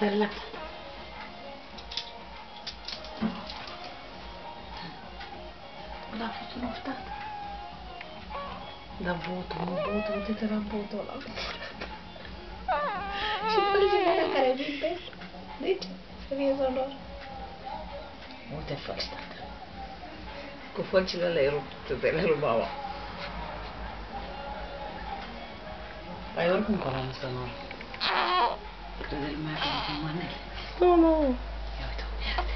Să relaxă. Da, a fost un oftat. Da, botul, uite-te la botul ăla. Și fălcile alea care vin pe el. Deci, să fie sonor. Uite fălci, tată. Cu fălcile alea e ruptele lui mama. Păi oricum că am sonor. Crede lumea că am manele. Nu, nu. Ia uite, ia uite.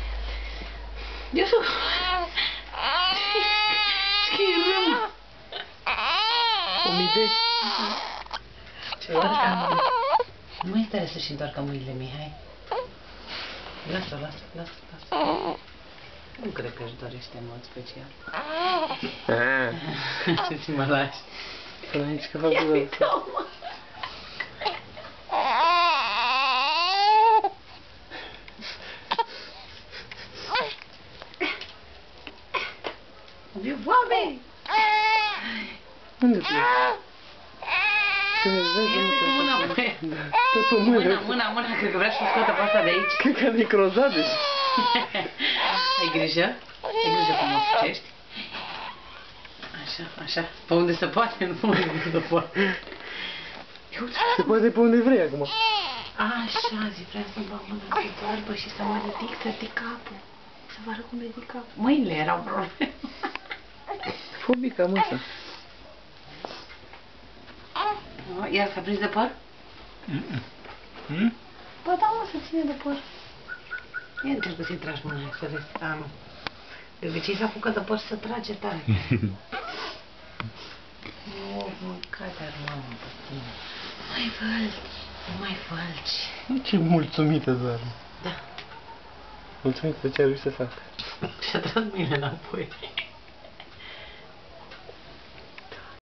Eu sunt... Schirâm! Omide. Ce oarca mâine. Nu mai e tare să-și întoarcă mâinile, Mihai. Lasă. Nu cred că își dorește în mod special. Ce-ți mă lași? Până aici că fac Ia rău. uite-o, mă! Viu foame! Unde pleci? Să ne vezi, Mâna, Tot pe mână. mâna, cred că vrea să scoată pe asta de aici. Cred că a necrozat deja. Ai grijă? Ai grijă cum o sucești. Așa. Pe unde se poate, nu pe unde se poate. Se poate pe unde vrei acum. Așa, vrea să-mi bag mâna pe barbă și să mă ridic capul. Să vă arăt cum ridic capul. Mâinile erau probleme. Fobica, mă, asta. Iar s-a prins de păr? Bă, da, mă, să ține de păr. Ia încercă să-i tragi mâna, să vezi. A, nu. De obicei s-a apucat de păr să trage tare. O, mâncat-ar, mamă, pe tine. Mai fălci. Ce mulțumită, doar. Da. Mulțumită de ce ai reușit să fac. Și-a tras mâinile înapoi.